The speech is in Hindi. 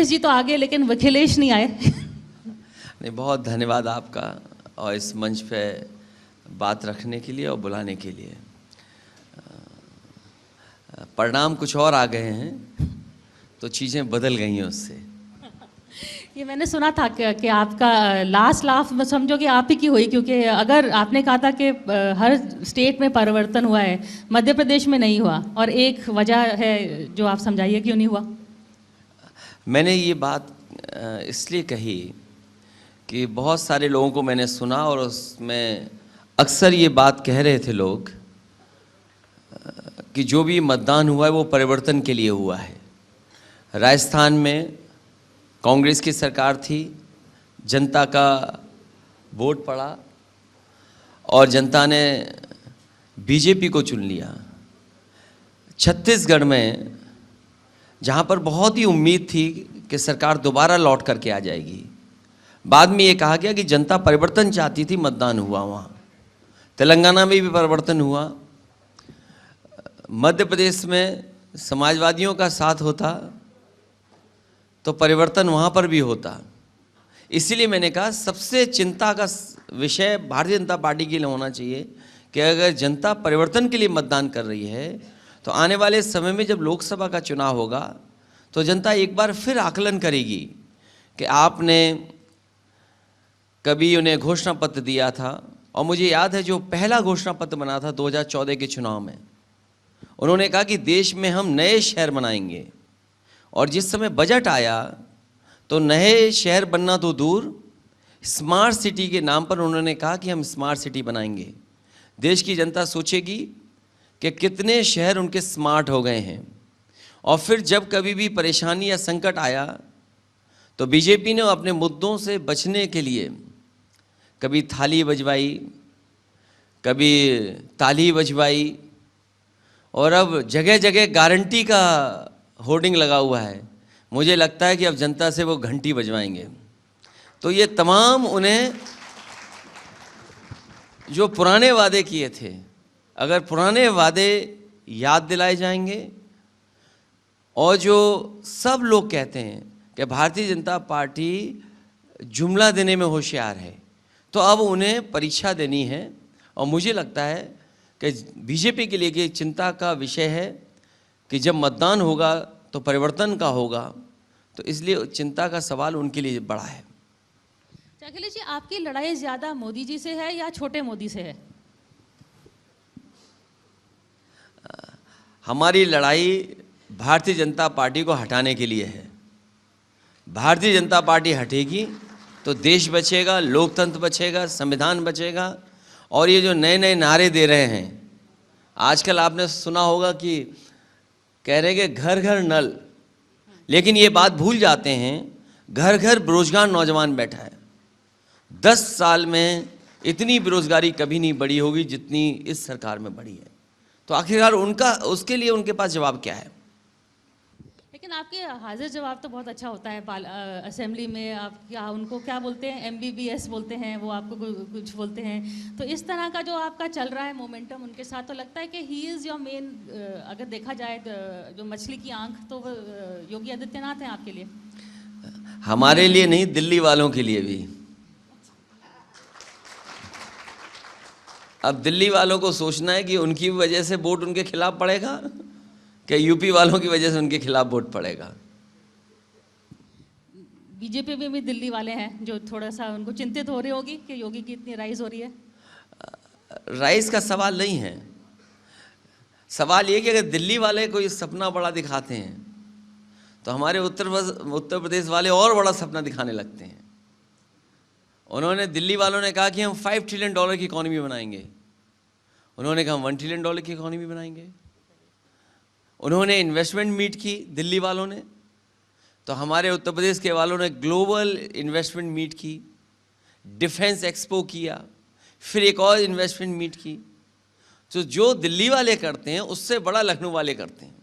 अखिलेश जी तो आगे, लेकिन विखिलेश नहीं आए। नहीं, बहुत धन्यवाद आपका और इस मंच पे बात रखने के लिए और बुलाने के लिए। परिणाम कुछ और आ गए हैं तो चीज़ें बदल गई हैं उससे। ये मैंने सुना था कि आपका लास्ट लाफ में समझो कि आप ही की हुई, क्योंकि अगर आपने कहा था कि हर स्टेट में परिवर्तन हुआ है, मध्य प्रदेश में नहीं हुआ, और एक वजह है जो आप समझाइए क्यों नहीं हुआ। मैंने ये बात इसलिए कही कि बहुत सारे लोगों को मैंने सुना और उसमें अक्सर ये बात कह रहे थे लोग कि जो भी मतदान हुआ है वो परिवर्तन के लिए हुआ है। राजस्थान में कांग्रेस की सरकार थी, जनता का वोट पड़ा और जनता ने बीजेपी को चुन लिया। छत्तीसगढ़ में जहाँ पर बहुत ही उम्मीद थी कि सरकार दोबारा लौट करके आ जाएगी, बाद में ये कहा गया कि जनता परिवर्तन चाहती थी, मतदान हुआ वहाँ। तेलंगाना में भी परिवर्तन हुआ, मध्य प्रदेश में समाजवादियों का साथ होता तो परिवर्तन वहाँ पर भी होता। इसीलिए मैंने कहा सबसे चिंता का विषय भारतीय जनता पार्टी के लिए होना चाहिए कि अगर जनता परिवर्तन के लिए मतदान कर रही है तो आने वाले समय में जब लोकसभा का चुनाव होगा तो जनता एक बार फिर आकलन करेगी कि आपने कभी उन्हें घोषणा पत्र दिया था। और मुझे याद है जो पहला घोषणा पत्र बना था 2014 के चुनाव में, उन्होंने कहा कि देश में हम नए शहर बनाएंगे, और जिस समय बजट आया तो नए शहर बनना तो दूर, स्मार्ट सिटी के नाम पर उन्होंने कहा कि हम स्मार्ट सिटी बनाएंगे। देश की जनता सोचेगी कि कितने शहर उनके स्मार्ट हो गए हैं। और फिर जब कभी भी परेशानी या संकट आया तो बीजेपी ने अपने मुद्दों से बचने के लिए कभी थाली बजवाई, कभी ताली बजवाई, और अब जगह जगह गारंटी का होर्डिंग लगा हुआ है। मुझे लगता है कि अब जनता से वो घंटी बजवाएंगे। तो ये तमाम उन्हें जो पुराने वादे किए थे, अगर पुराने वादे याद दिलाए जाएंगे, और जो सब लोग कहते हैं कि भारतीय जनता पार्टी जुमला देने में होशियार है, तो अब उन्हें परीक्षा देनी है। और मुझे लगता है कि बीजेपी के लिए ये चिंता का विषय है कि जब मतदान होगा तो परिवर्तन का होगा, तो इसलिए चिंता का सवाल उनके लिए बड़ा है। अखिलेश जी, आपकी लड़ाई ज़्यादा मोदी जी से है या छोटे मोदी से है? हमारी लड़ाई भारतीय जनता पार्टी को हटाने के लिए है। भारतीय जनता पार्टी हटेगी तो देश बचेगा, लोकतंत्र बचेगा, संविधान बचेगा। और ये जो नए नए नारे दे रहे हैं, आजकल आपने सुना होगा कि कह रहे हैं कि घर घर नल, लेकिन ये बात भूल जाते हैं घर घर बेरोजगार नौजवान बैठा है। 10 साल में इतनी बेरोजगारी कभी नहीं बढ़ी होगी जितनी इस सरकार में बढ़ी है। तो आखिरकार उनका, उसके लिए उनके पास जवाब क्या है? लेकिन आपके हाजिर जवाब तो बहुत अच्छा होता है। असेंबली में आप क्या उनको क्या बोलते हैं, MBBS बोलते हैं, वो आपको कुछ बोलते हैं। तो इस तरह का जो आपका चल रहा है मोमेंटम उनके साथ, तो लगता है कि ही इज़ योर मेन, अगर देखा जाए जो मछली की आंख, तो वो योगी आदित्यनाथ हैं आपके लिए। हमारे लिए नहीं, दिल्ली वालों के लिए भी। अब दिल्ली वालों को सोचना है कि उनकी वजह से वोट उनके खिलाफ पड़ेगा कि यूपी वालों की वजह से उनके खिलाफ वोट पड़ेगा। बीजेपी में भी दिल्ली वाले हैं जो थोड़ा सा उनको चिंतित हो रही होगी कि योगी की इतनी राइज हो रही है। राइज का सवाल नहीं है, सवाल ये कि अगर दिल्ली वाले कोई सपना बड़ा दिखाते हैं तो हमारे उत्तर प्रदेश वाले और बड़ा सपना दिखाने लगते हैं। उन्होंने, दिल्ली वालों ने कहा कि हम $5 ट्रिलियन की इकॉनमी बनाएंगे, उन्होंने कहा हम $1 ट्रिलियन की इकॉनमी बनाएंगे। उन्होंने इन्वेस्टमेंट मीट की दिल्ली वालों ने, तो हमारे उत्तर प्रदेश के वालों ने ग्लोबल इन्वेस्टमेंट मीट की, डिफेंस एक्सपो किया, फिर एक और इन्वेस्टमेंट मीट की। तो जो दिल्ली वाले करते हैं उससे बड़ा लखनऊ वाले करते हैं।